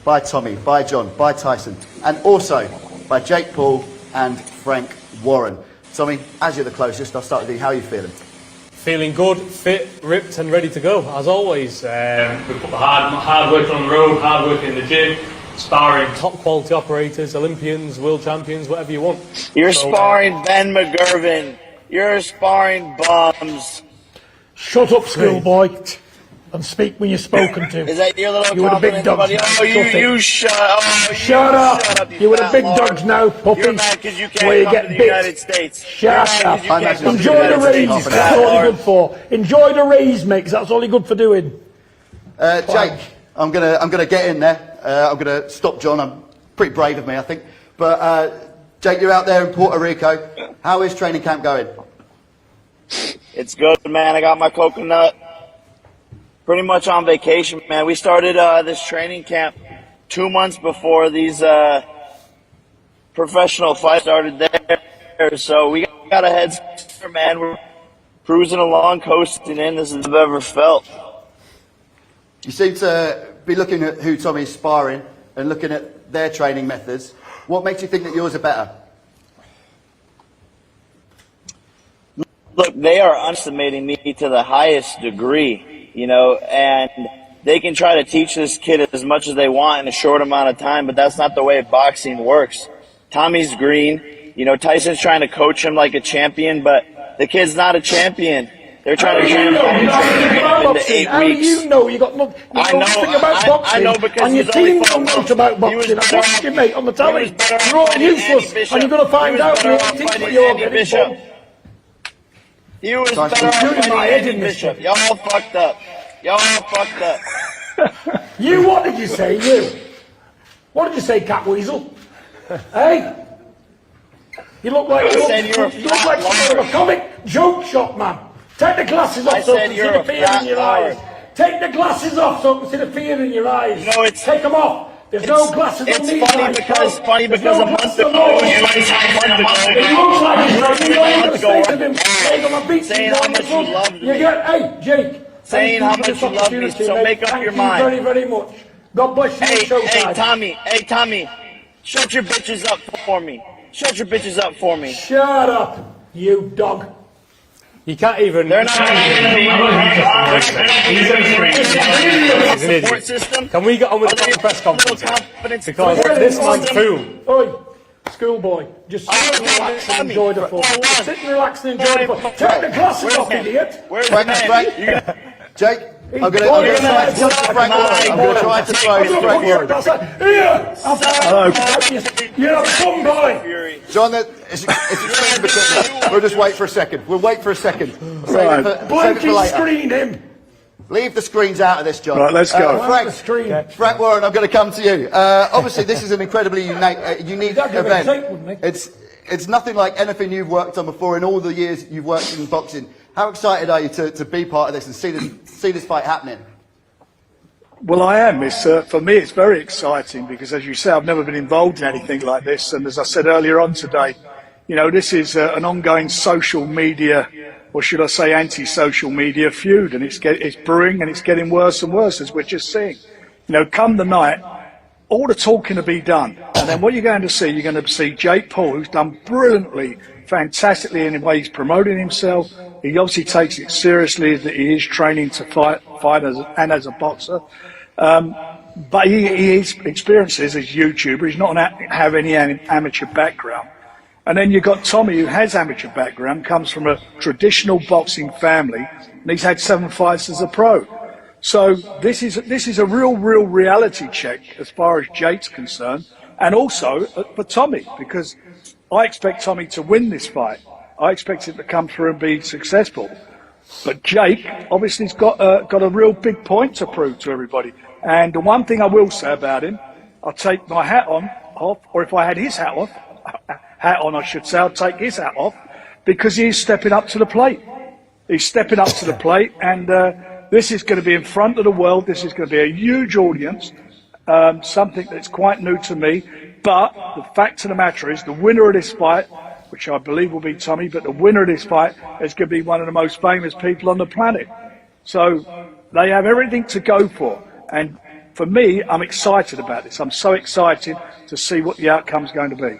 by Tommy, by John, by Tyson, and also by Jake Paul and Frank Warren. Tommy, as you're the closest, I'll start with you. How are you feeling? Feeling good, fit, ripped and ready to go, as always. We put the hard work on the road, hard work in the gym, sparring. Top quality operators, Olympians, world champions, whatever you want. You're sparring Ben McGurvin. You're sparring bums. Shut up, schoolboy, and speak when you're spoken to. Is that your little you were the big dogs. Oh, you shut up. Shut up. You were the big dogs now, puppy. You're mad because you can't where you come get to the bit. United States. Shut up. Enjoy the raise. That's all you're good for. Enjoy the raise, mate, because that's all you're good for doing. Jake, I'm gonna get in there. I'm gonna stop John. I'm pretty brave of me, I think. But Jake, you're out there in Puerto Rico. How is training camp going? It's good, man. I got my coconut. Pretty much on vacation, man. We started this training camp 2 months before these professional fights started there. So we got a head start, man. We're cruising along, coasting in. This is I've ever felt. You seem to be looking at who Tommy's sparring and looking at their training methods. What makes you think that yours are better? Look, they are underestimating me to the highest degree, you know, and they can try to teach this kid as much as they want in a short amount of time, but that's not the way boxing works. Tommy's green. You know, Tyson's trying to coach him like a champion, but the kid's not a champion. They're trying to train him into 8 weeks. How do you know? You got nothing about boxing. I know because and your team don't know about boxing. I watched you, mate, on the telly. You're all useless, and you're going to find out when you think what you're getting from. He was better off fighting Andy Bishop. Y'all fucked up. Y'all fucked up. You, what did you say, you? What did you say, Cat Weasel? Hey? You look like you look like some of a comic joke shop, man. Take the glasses off so I can see the fear in your eyes. Take the glasses off so I can see the fear in your eyes. No, it's take them off. There's no glasses on these guys. It's funny because a month ago, it looks like he's going to say to them, hey, I'm beat saying how much you love me. Hey, Jake. Saying how much you love me, so make up your mind. Thank you very, very much. God bless you. Hey, Tommy. Shut your bitches up for me. Shut your bitches up for me. Shut up, you dog. You can't even. They're not support system. Can we get on with the press conference? Because this man's fool. Oi, schoolboy, just sit and relax and enjoy the fun. Sit and relax and enjoy the fun. Take the glasses off, idiot. Frank. Jake. I'm going to try to Frank Warren. I'm going to try to throw Frank Warren. Here! Hello. You're a bum boy. John, we'll just wait for a second. We'll wait for a second. Save it for later. Screen him. Leave the screens out of this, John. Right, let's go. Frank Warren, I'm going to come to you. Obviously, this is an incredibly unique event. It's nothing like anything you've worked on before in all the years you've worked in boxing. How excited are you to be part of this and see this fight happening? Well, I am. For me, it's very exciting because, as you say, I've never been involved in anything like this. And as I said earlier on today, you know, this is an ongoing social media, or should I say anti-social media feud. And it's brewing and it's getting worse and worse, as we're just seeing. You know, come the night, all the talking to be done. And then what you're going to see Jake Paul, who's done brilliantly, fantastically in the way he's promoting himself. He obviously takes it seriously that he is training to fight as a boxer. But his experiences as a YouTuber, he's not have any amateur background. And then you've got Tommy, who has amateur background, comes from a traditional boxing family, and he's had 7 fights as a pro. So this is a real reality check as far as Jake's concerned, and also for Tommy, because I expect Tommy to win this fight. I expect him to come through and be successful. But Jake obviously has got a real big point to prove to everybody. And the one thing I will say about him, I'll take my hat off, or if I had his hat on, I should say, I'll take his hat off, because he is stepping up to the plate. He's stepping up to the plate, and this is going to be in front of the world. This is going to be a huge audience, something that's quite new to me. But the fact of the matter is, the winner of this fight, which I believe will be Tommy, but the winner of this fight is going to be one of the most famous people on the planet. So they have everything to go for. And for me, I'm excited about this. I'm so excited to see what the outcome's going to be.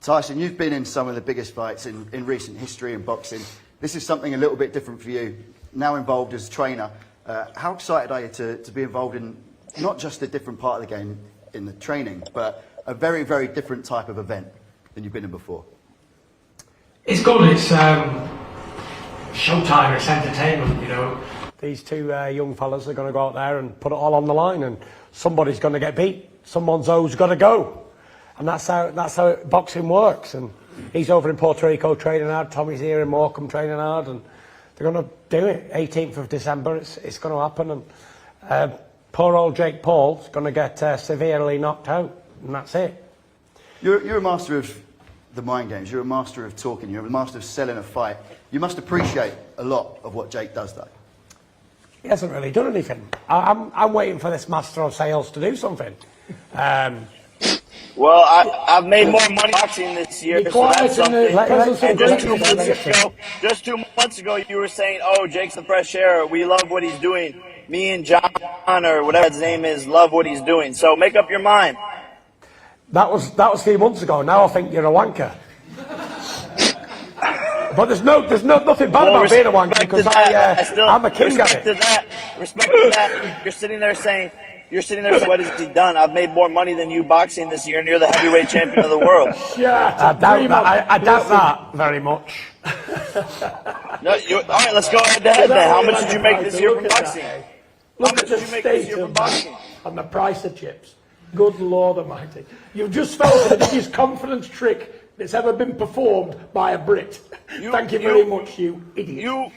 Tyson, you've been in some of the biggest fights in recent history in boxing. This is something a little bit different for you, now involved as trainer. How excited are you to be involved in not just a different part of the game in the training, but a very, very different type of event than you've been in before? It's good. It's showtime. It's entertainment. You know. These two young fellas are going to go out there and put it all on the line, and somebody's going to get beat. Someone's always got to go, and that's how boxing works. And he's over in Puerto Rico training hard. Tommy's here in Morecambe training hard, and they're going to do it. 18th of December, it's going to happen. And poor old Jake Paul's going to get severely knocked out, and that's it. You're a master of the mind games. You're a master of talking. You're a master of selling a fight. You must appreciate a lot of what Jake does, though. He hasn't really done anything. I'm waiting for this master of sales to do something. Well, I've made more money boxing this year. So that's something. And just 2 months ago, you were saying, "Oh, Jake's the fresh air. We love what he's doing. Me and John, or whatever his name is, love what he's doing." So make up your mind. That was 3 months ago. Now I think you're a wanker. But there's nothing bad about being a wanker because I'm a king at it. Respect to that. You're sitting there saying, what has he done? I've made more money than you boxing this year, and you're the heavyweight champion of the world. Yeah, I doubt that very much. No, all right, let's go head to head then. How much did you make this year from boxing? Look at the state of boxing and the price of chips. Good Lord Almighty. You've just fell for the biggest confidence trick that's ever been performed by a Brit. Thank you very much, you idiot.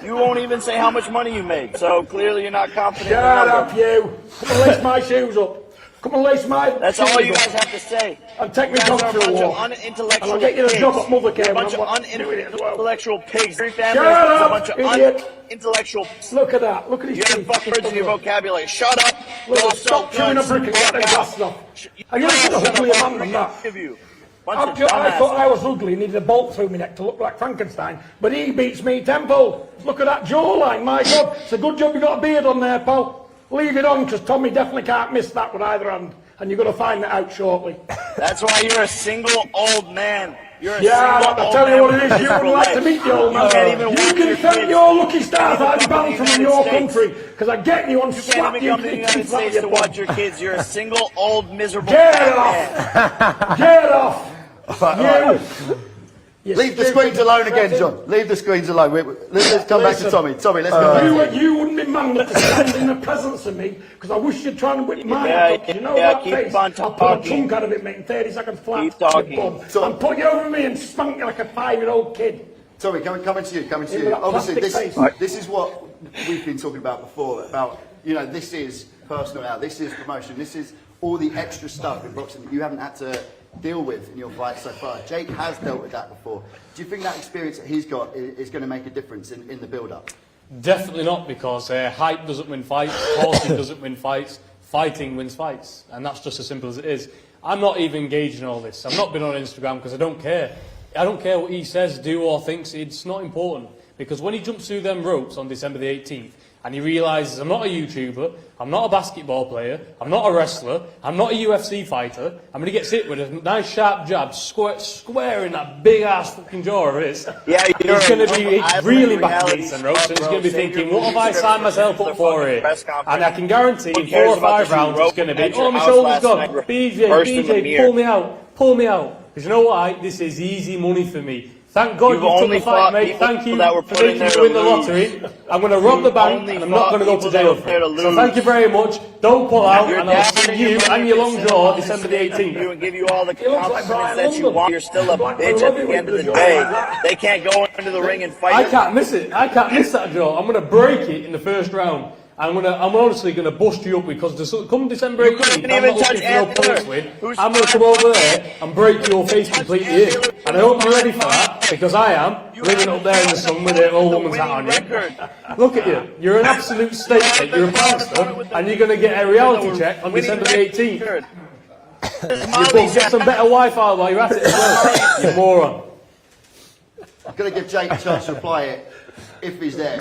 You won't even say how much money you made, so clearly you're not confident. Shut up, you. Come and lace my shoes up. Come and lace my That's shoes all you up. guys have to say. And take me down for a walk. And I'll get you the job at Mothercare. A bunch of unintellectual pigs. Your family Shut is a up, bunch of idiot. unintellectual. Look at that. Look at his You have teeth. fucking words in your vocabulary. Shut up. Look, stop chewing a brick and get them glasses off. Are you looking at a uglier man than that? I thought I was ugly and needed a bolt through my neck to look like Frankenstein, but he beats me tenfold. Look at that jawline, my God. It's a good job you got a beard on there, pal. Leave it on, because Tommy definitely can't miss that with either hand, and you're going to find that out shortly. That's why you're a single old man. You're a I'll tell you what it is, you wouldn't like to meet the old man. You can thank your lucky stars I'd bound from your country, because I get you and slap you in the United States to watch your kids. You're a single old miserable Get off! Get off! Leave the screens alone again, John. Leave the screens alone. Let's come back to Tommy. Tommy, let's come back to you. Wouldn't be manly to stand in the presence of me, because I wish you'd try and whip my head up. You know that face? I'll pull a chunk out of it, mate, in 30 seconds flat. Keep talking. And put you over me and spank you like a 5-year-old kid. Tommy, coming to you. Obviously, this is what we've been talking about before, about, this is personal now, this is promotion, this is all the extra stuff in boxing that you haven't had to deal with in your fight so far. Jake has dealt with that before. Do you think that experience that he's got is going to make a difference in the build-up? Definitely not, because hype doesn't win fights, talking doesn't win fights, fighting wins fights, and that's just as simple as it is. I'm not even engaged in all this. I've not been on Instagram because I don't care. I don't care what he says, do or thinks. It's not important, because when he jumps through them ropes on December the 18th, and he realises I'm not a YouTuber, I'm not a basketball player, I'm not a wrestler, I'm not a UFC fighter, I'm going to get hit with a nice sharp jab square in that big ass fucking jaw of his. Yeah, he's going to be reeling back against them ropes, and he's going to be thinking, what have I signed myself up for here? And I can guarantee in 4 or 5 rounds it's going to be, oh, my shoulder's gone, BJ, pull me out. Because you know what, this is easy money for me. Thank God you took the fight, mate. Thank you for making me win the lottery. I'm going to rob the bank, and I'm not going to go to jail for it. So thank you very much. Don't pull out, and I'll see you and your long jaw December the 18th. And give you all the confidence that you want. You're still a bitch at the end of the day. They can't go into the ring and fight. I can't miss it. I can't miss that jaw. I'm going to break it in the first round. I'm honestly going to bust you up, because come December 18th, I'm not looking for no points win. I'm going to come over there and break your face completely in. And I hope you're ready for that, because I am, living up there in the sun with an old woman's hat on you. Look at you. You're an absolute state, mate. You're a prankster, and you're going to get a reality check on December the 18th. You both get some better Wi-Fi while you're at it as well, you moron. I'm going to give Jake a chance to reply it, if he's there.